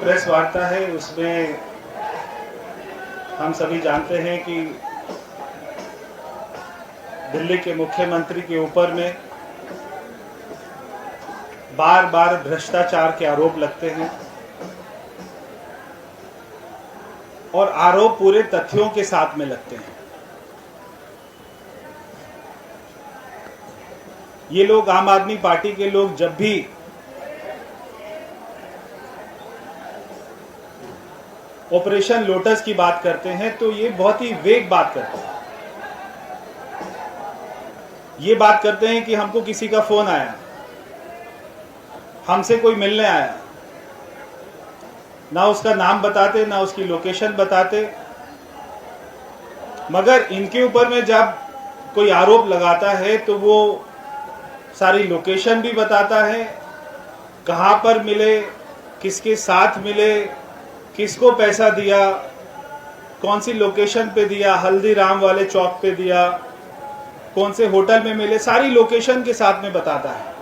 Press वार्ता है उसमें हम सभी जानते हैं कि दिल्ली के मुख्यमंत्री के ऊपर में बार बार भ्रष्टाचार के आरोप लगते हैं और आरोप पूरे तथ्यों के साथ में लगते हैं। ये लोग, आम आदमी पार्टी के लोग, जब भी ऑपरेशन लोटस की बात करते हैं तो ये बहुत ही वेग बात करते हैं। ये बात करते हैं कि हमको किसी का फोन आया, हमसे कोई मिलने आया, ना उसका नाम बताते ना उसकी लोकेशन बताते, मगर इनके ऊपर में जब कोई आरोप लगाता है तो वो सारी लोकेशन भी बताता है, कहाँ पर मिले, किसके साथ मिले, किसको पैसा दिया, कौन सी लोकेशन पे दिया, हल्दीराम वाले चौक पे दिया, कौन से होटल में मिले, सारी लोकेशन के साथ में बताता है।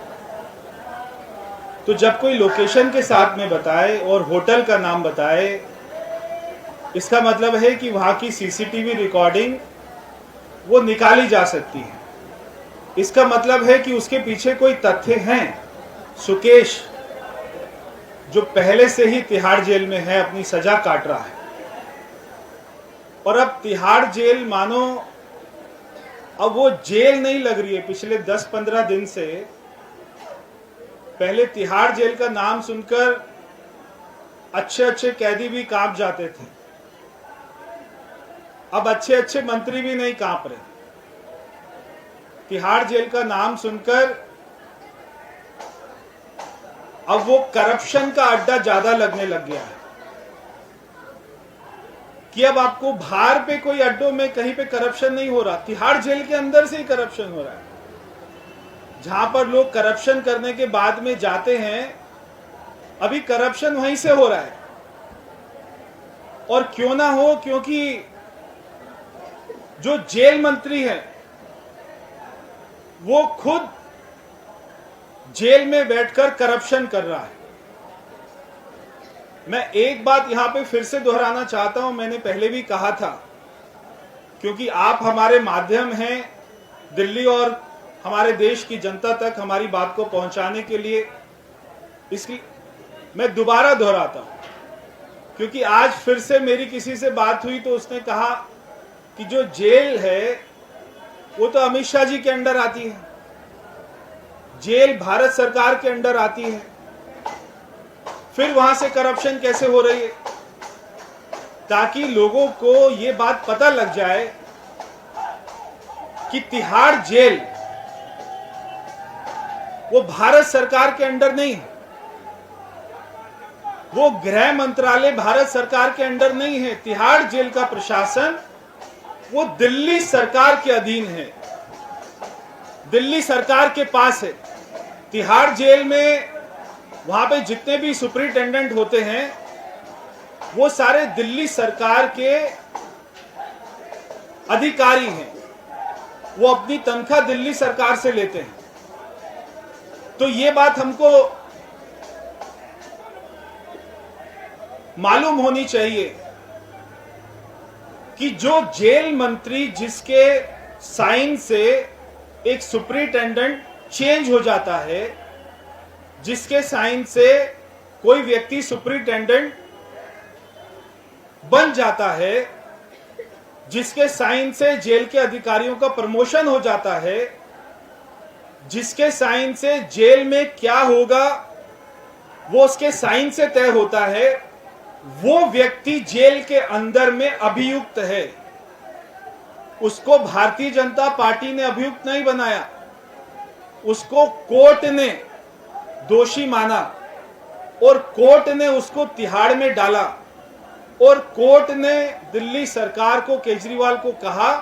तो जब कोई लोकेशन के साथ में बताए और होटल का नाम बताए, इसका मतलब है कि वहां की सीसीटीवी रिकॉर्डिंग वो निकाली जा सकती है। इसका मतलब है कि उसके पीछे कोई तथ्य हैं। सुकेश जो पहले से ही तिहाड़ जेल में है, अपनी सजा काट रहा है, और अब तिहाड़ जेल मानो अब वो जेल नहीं लग रही है। पिछले 10-15 दिन से पहले तिहाड़ जेल का नाम सुनकर अच्छे अच्छे कैदी भी कांप जाते थे, अब अच्छे अच्छे मंत्री भी नहीं कांप रहे। तिहाड़ जेल का नाम सुनकर अब वो करप्शन का अड्डा ज्यादा लगने लग गया है कि अब आपको बाहर पे कोई अड्डों में कहीं पे करप्शन नहीं हो रहा, तिहाड़ जेल के अंदर से ही करप्शन हो रहा है। जहां पर लोग करप्शन करने के बाद में जाते हैं, अभी करप्शन वहीं से हो रहा है। और क्यों ना हो, क्योंकि जो जेल मंत्री है वो खुद जेल में बैठकर करप्शन कर रहा है। मैं एक बात यहां पे फिर से दोहराना चाहता हूं, मैंने पहले भी कहा था, क्योंकि आप हमारे माध्यम हैं दिल्ली और हमारे देश की जनता तक हमारी बात को पहुंचाने के लिए, इसकी मैं दोबारा दोहराता हूं। क्योंकि आज फिर से मेरी किसी से बात हुई तो उसने कहा कि जो जेल है वो तो अमित शाह जी के अंडर आती है, जेल भारत सरकार के अंडर आती है, फिर वहां से करप्शन कैसे हो रही है। ताकि लोगों को ये बात पता लग जाए कि तिहाड़ जेल वो भारत सरकार के अंडर नहीं है, वो गृह मंत्रालय भारत सरकार के अंडर नहीं है। तिहाड़ जेल का प्रशासन वो दिल्ली सरकार के अधीन है, दिल्ली सरकार के पास है। तिहाड़ जेल में वहां पे जितने भी सुपरिटेंडेंट होते हैं वो सारे दिल्ली सरकार के अधिकारी हैं, वो अपनी तनख्वाह दिल्ली सरकार से लेते हैं। तो ये बात हमको मालूम होनी चाहिए कि जो जेल मंत्री जिसके साइन से एक सुपरिटेंडेंट चेंज हो जाता है, जिसके साइन से कोई व्यक्ति सुपरिटेंडेंट बन जाता है, जिसके साइन से जेल के अधिकारियों का प्रमोशन हो जाता है, जिसके साइन से जेल में क्या होगा वो उसके साइन से तय होता है, वो व्यक्ति जेल के अंदर में अभियुक्त है। उसको भारतीय जनता पार्टी ने अभियुक्त नहीं बनाया, उसको कोर्ट ने दोषी माना और कोर्ट ने उसको तिहाड़ में डाला, और कोर्ट ने दिल्ली सरकार को, केजरीवाल को कहा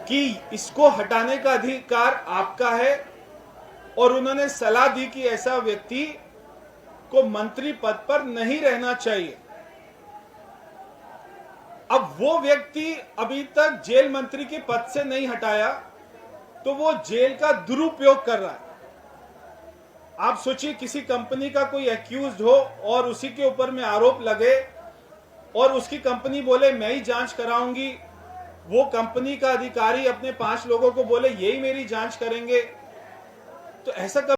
कि इसको हटाने का अधिकार आपका है, और उन्होंने सलाह दी कि ऐसा व्यक्ति को मंत्री पद पर नहीं रहना चाहिए। अब वो व्यक्ति अभी तक जेल मंत्री के पद से नहीं हटाया तो वो जेल का दुरुपयोग कर रहा है। आप सोचिए किसी कंपनी का कोई एक्यूज्ड हो और उसी के ऊपर में आरोप लगे और उसकी कंपनी बोले मैं ही जांच कराऊंगी, वो कंपनी का अधिकारी अपने 5 लोगों को बोले यही मेरी जांच करेंगे, तो ऐसा